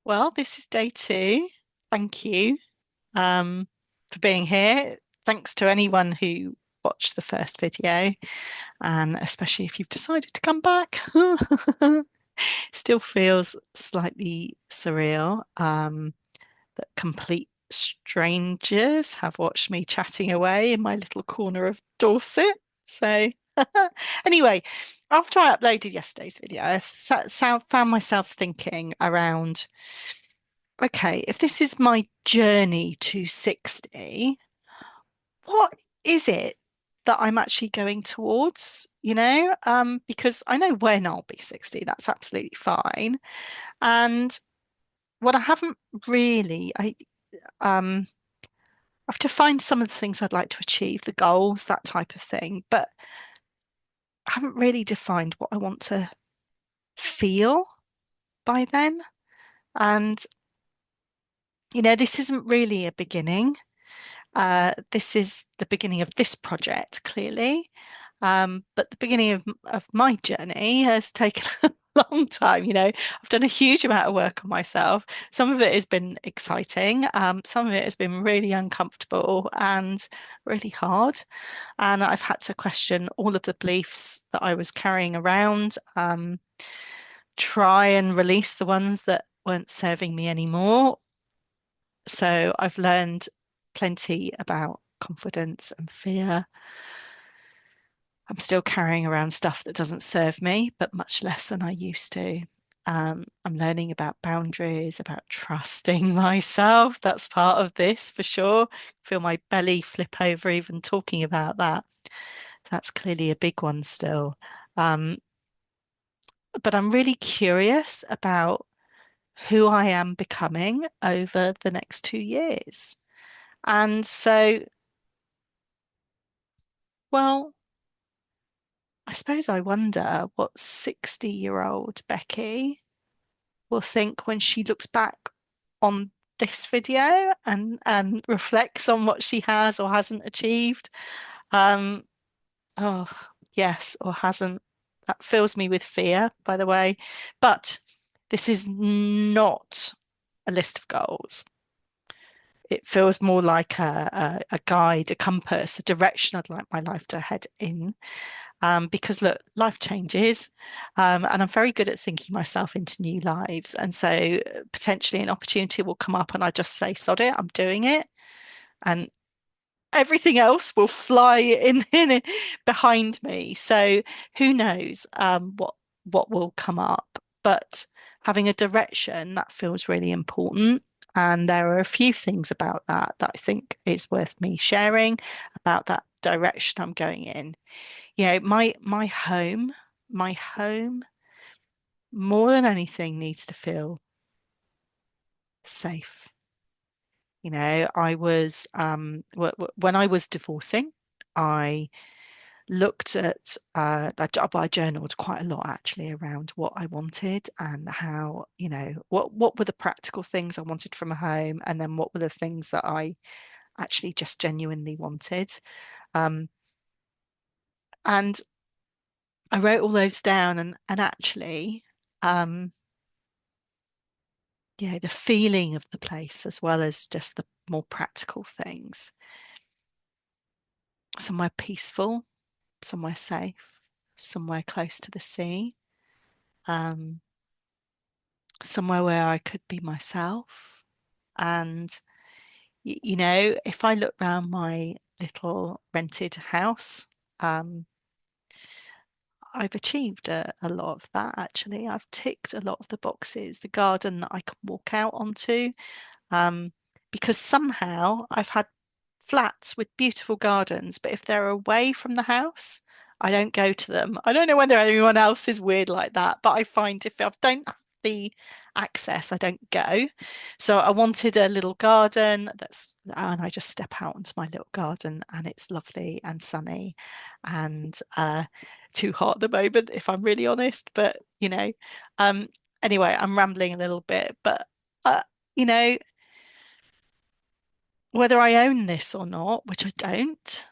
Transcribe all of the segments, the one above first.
Well, this is day two. Thank you for being here. Thanks to anyone who watched the first video, and especially if you've decided to come back. Still feels slightly surreal that complete strangers have watched me chatting away in my little corner of Dorset. So, anyway, after I uploaded yesterday's video, found myself thinking around, okay, if this is my journey to 60, what is it that I'm actually going towards? Because I know when I'll be 60, that's absolutely fine. And what I haven't really, um I've defined some of the things I'd like to achieve, the goals, that type of thing, but I haven't really defined what I want to feel by then. And, this isn't really a beginning. This is the beginning of this project, clearly. But the beginning of my journey has taken a long time. I've done a huge amount of work on myself. Some of it has been exciting. Some of it has been really uncomfortable and really hard. And I've had to question all of the beliefs that I was carrying around, try and release the ones that weren't serving me anymore. So I've learned plenty about confidence and fear. I'm still carrying around stuff that doesn't serve me, but much less than I used to. I'm learning about boundaries, about trusting myself. That's part of this for sure. Feel my belly flip over even talking about that. That's clearly a big one still. Um, but I'm really curious about who I am becoming over the next 2 years. And so, well, I suppose I wonder what 60-year-old Becky will think when she looks back on this video and reflects on what she has or hasn't achieved. Um, oh, yes, or hasn't. That fills me with fear, by the way. But this is not a list of goals. It feels more like a guide, a compass, a direction I'd like my life to head in. Because look, life changes, and I'm very good at thinking myself into new lives. And so potentially an opportunity will come up, and I just say, sod it, I'm doing it. And everything else will fly in behind me. So who knows what will come up. But having a direction that feels really important. And there are a few things about that I think is worth me sharing about that direction I'm going in. My home more than anything needs to feel safe. I was when I was divorcing, I looked at I journaled quite a lot actually around what I wanted and how, what were the practical things I wanted from a home, and then what were the things that I actually just genuinely wanted. Um, and I wrote all those down, and actually, um, the feeling of the place as well as just the more practical things. Somewhere peaceful, somewhere safe, somewhere close to the sea, um, somewhere where I could be myself. And, if I look around my little rented house, um, I've achieved a lot of that actually. I've ticked a lot of the boxes, the garden that I can walk out onto, um, because somehow I've had flats with beautiful gardens, but if they're away from the house, I don't go to them. I don't know whether anyone else is weird like that, but I find if I don't have the access, I don't go. So I wanted a little garden and I just step out into my little garden and it's lovely and sunny and too hot at the moment, if I'm really honest. But um, anyway, I'm rambling a little bit, but uh, you know, whether I own this or not, which I don't,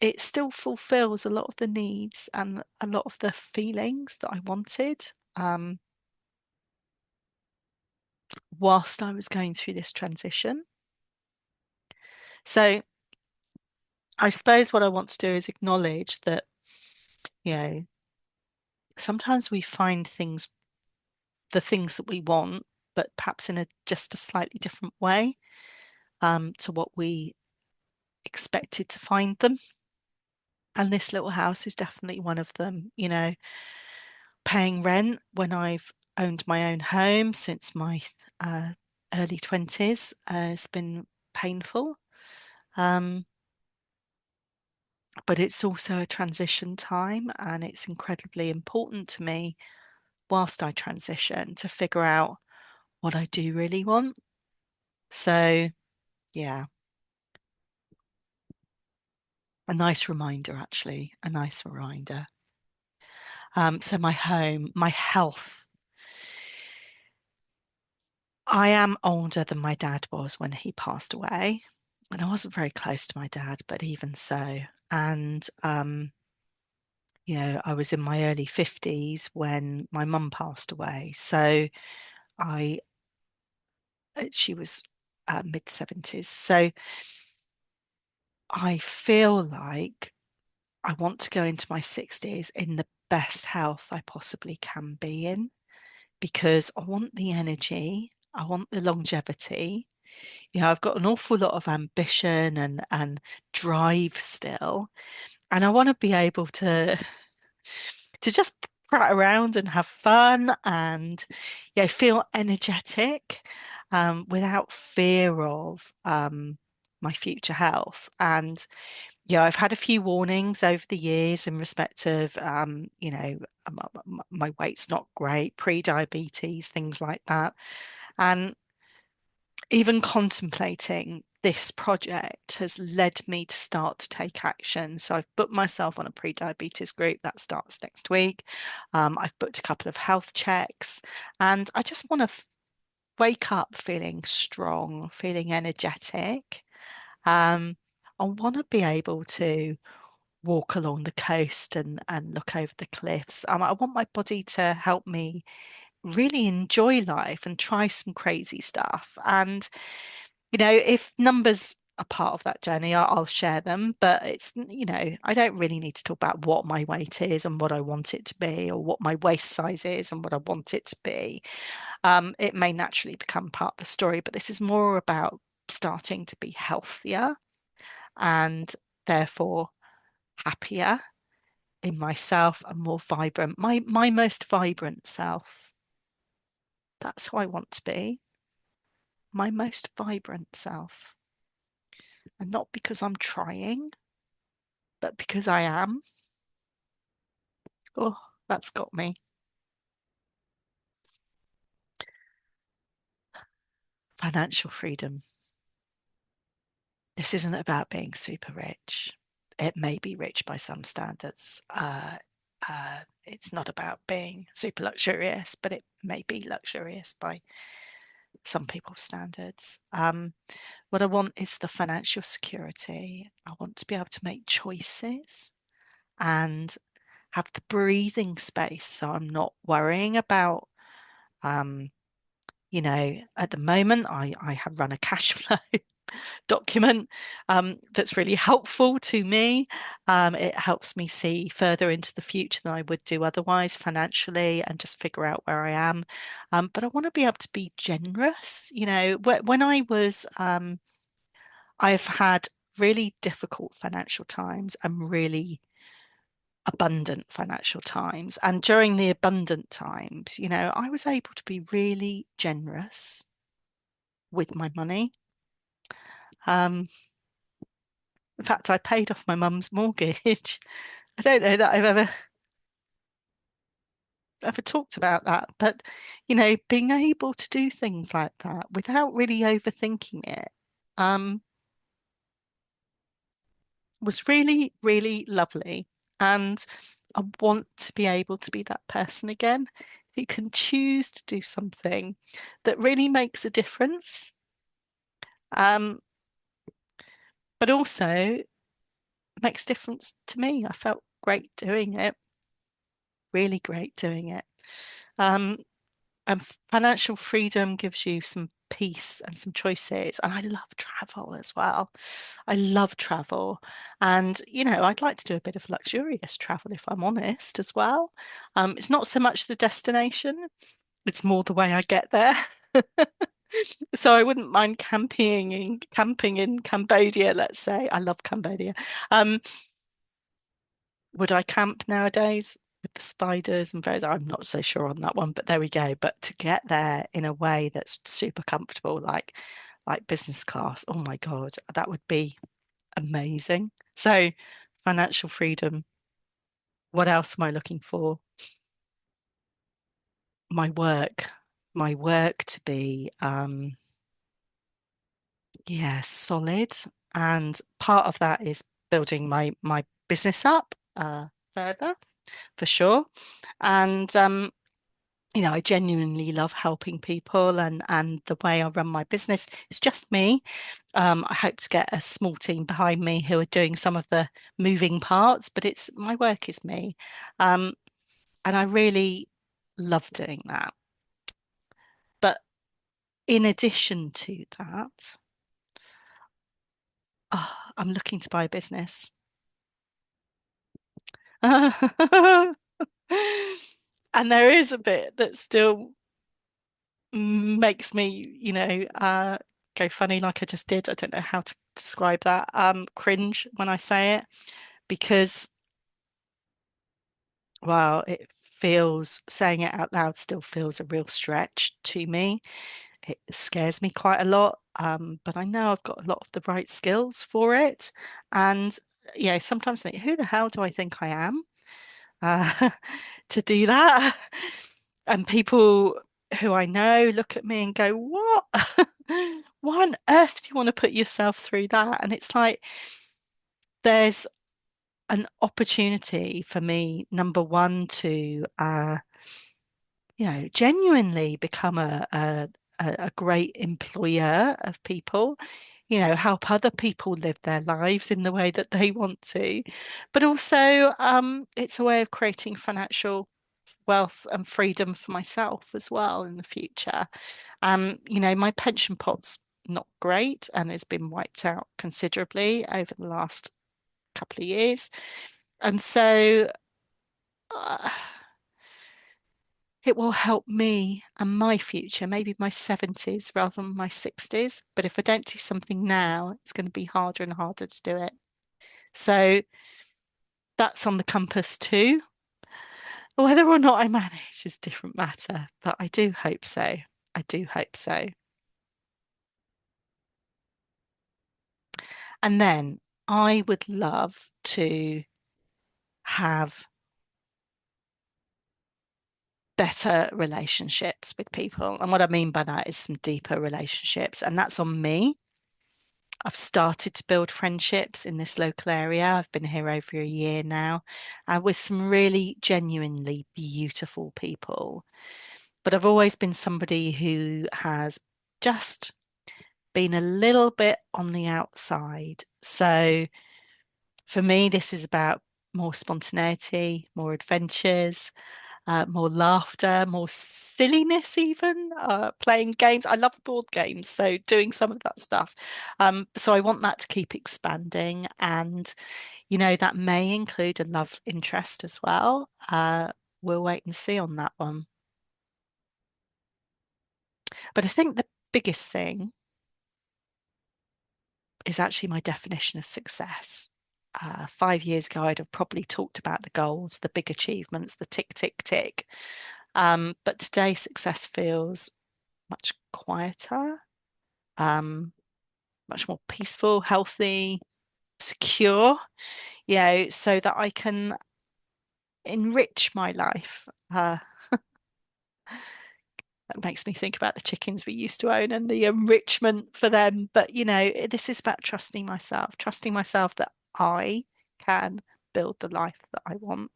it still fulfills a lot of the needs and a lot of the feelings that I wanted. Um, whilst I was going through this transition. So I suppose what I want to do is acknowledge that, you know, sometimes we find things, the things that we want, but perhaps in a just a slightly different way to what we expected to find them. And this little house is definitely one of them. Paying rent when I've owned my own home since my uh, early 20s has been painful. Um, but it's also a transition time, and it's incredibly important to me whilst I transition to figure out what I do really want. So, yeah, a nice reminder, actually, a nice reminder. So my home, my health. I am older than my dad was when he passed away, and I wasn't very close to my dad, but even so. And I was in my early 50s when my mum passed away. So I she was mid 70s. So I feel like I want to go into my 60s in the best health I possibly can be in, because I want the energy, I want the longevity. I've got an awful lot of ambition and drive still, and I want to be able to just prat around and have fun and feel energetic without fear of my future health. And I've had a few warnings over the years in respect of my weight's not great, pre-diabetes, things like that. And even contemplating this project has led me to start to take action. So I've booked myself on a pre-diabetes group that starts next week. I've booked a couple of health checks, and I just want to wake up feeling strong, feeling energetic. Um, I want to be able to walk along the coast and look over the cliffs. I want my body to help me really enjoy life and try some crazy stuff. And if numbers are part of that journey, I'll share them. But I don't really need to talk about what my weight is and what I want it to be, or what my waist size is and what I want it to be. It may naturally become part of the story, but this is more about starting to be healthier and therefore happier in myself and more vibrant. My most vibrant self. That's who I want to be. My most vibrant self. And not because I'm trying, but because I am. Oh, that's got me. Financial freedom. This isn't about being super rich. It may be rich by some standards. It's not about being super luxurious, but it may be luxurious by some people's standards. What I want is the financial security. I want to be able to make choices and have the breathing space, so I'm not worrying about um, at the moment, I have run a cash flow document that's really helpful to me. It helps me see further into the future than I would do otherwise financially, and just figure out where I am. But I want to be able to be generous. When I've had really difficult financial times and really abundant financial times. And during the abundant times, I was able to be really generous with my money. Um, in fact, I paid off my mum's mortgage. I don't know that I've ever talked about that, but being able to do things like that without really overthinking it, um, was really, really lovely. And I want to be able to be that person again who can choose to do something that really makes a difference, um, but also makes a difference to me. I felt great doing it, really great doing it. Um, Financial freedom gives you some peace and some choices. And I love travel as well. I love travel. And, I'd like to do a bit of luxurious travel if I'm honest as well. It's not so much the destination, it's more the way I get there. So I wouldn't mind camping in Cambodia, let's say. I love Cambodia. Um, would I camp nowadays with the spiders and bears? I'm not so sure on that one, but there we go. But to get there in a way that's super comfortable, like business class, oh my God, that would be amazing. So financial freedom. What else am I looking for? My work, my work to be yeah, solid. And part of that is building my business up further for sure. And I genuinely love helping people and the way I run my business. It's just me. I hope to get a small team behind me who are doing some of the moving parts, but it's my work is me. Um, and I really love doing that. But in addition to that, I'm looking to buy a business. And there is a bit that still makes me, go funny like I just did. I don't know how to describe that. Cringe when I say it because, well, saying it out loud still feels a real stretch to me. It scares me quite a lot. But I know I've got a lot of the right skills for it. And, sometimes I think, who the hell do I think I am? uh, to do that. And people who I know look at me and go, "What? Why on earth do you want to put yourself through that?" And it's like there's an opportunity for me, number one, to genuinely become a great employer of people, help other people live their lives in the way that they want to. But also, it's a way of creating financial wealth and freedom for myself as well in the future. My pension pot's not great and has been wiped out considerably over the last couple of years. And so uh, it will help me and my future, maybe my 70s rather than my 60s. But if I don't do something now, it's going to be harder and harder to do it. So that's on the compass too. Whether or not I manage is a different matter, but I do hope so. I do hope so. And then I would love to have better relationships with people. And what I mean by that is some deeper relationships. And that's on me. I've started to build friendships in this local area. I've been here over a year now, with some really genuinely beautiful people. But I've always been somebody who has just been a little bit on the outside. So for me, this is about more spontaneity, more adventures, more laughter, more silliness, even playing games. I love board games, so doing some of that stuff. So I want that to keep expanding, and that may include a love interest as well. We'll wait and see on that one. But I think the biggest thing is actually my definition of success. 5 years ago, I'd have probably talked about the goals, the big achievements, the tick, tick, tick. But today, success feels much quieter, um, much more peaceful, healthy, secure, so that I can enrich my life. That makes me think about the chickens we used to own and the enrichment for them. But, this is about trusting myself that I can build the life that I want,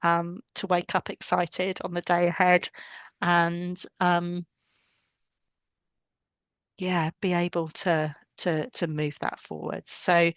to wake up excited on the day ahead and yeah, be able to move that forward. So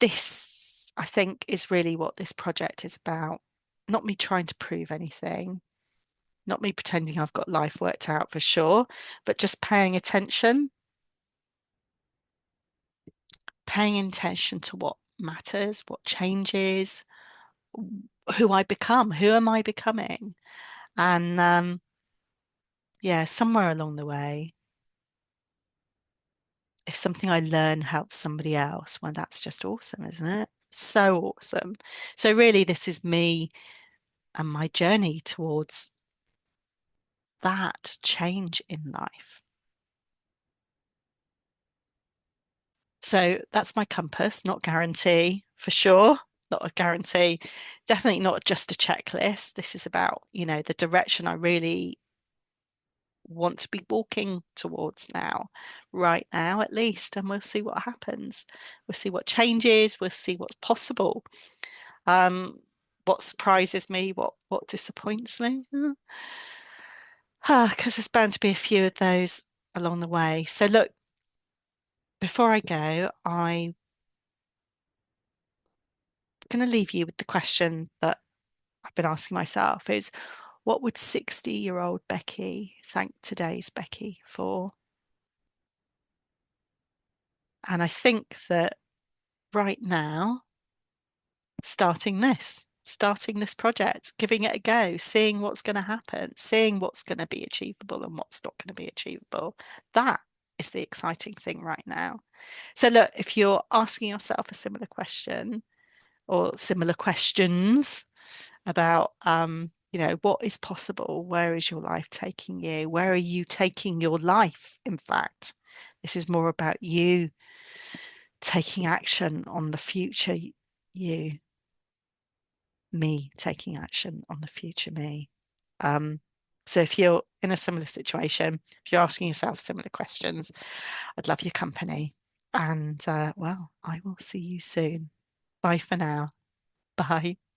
this, I think, is really what this project is about. Not me trying to prove anything, Not me pretending I've got life worked out for sure, but just paying attention to what matters, what changes, who I become, who am I becoming? And yeah, somewhere along the way, if something I learn helps somebody else, well, that's just awesome, isn't it? So awesome. So really, this is me and my journey towards that change in life. So that's my compass, not guarantee for sure, not a guarantee. Definitely not just a checklist. This is about, the direction I really want to be walking towards now, right now at least, and we'll see what happens. We'll see what changes, we'll see what's possible. Um, what surprises me, what disappoints me. Because there's bound to be a few of those along the way. So look, before I go, I'm going to leave you with the question that I've been asking myself is what would 60-year-old Becky thank today's Becky for? And I think that right now, starting this project, giving it a go, seeing what's going to happen, seeing what's going to be achievable and what's not going to be achievable. That is the exciting thing right now. So, look, if you're asking yourself a similar question or similar questions about, what is possible, where is your life taking you? Where are you taking your life? In fact, this is more about you taking action on the future you, me taking action on the future me. Um, so if you're in a similar situation, if you're asking yourself similar questions, I'd love your company. And well, I will see you soon. Bye for now. Bye.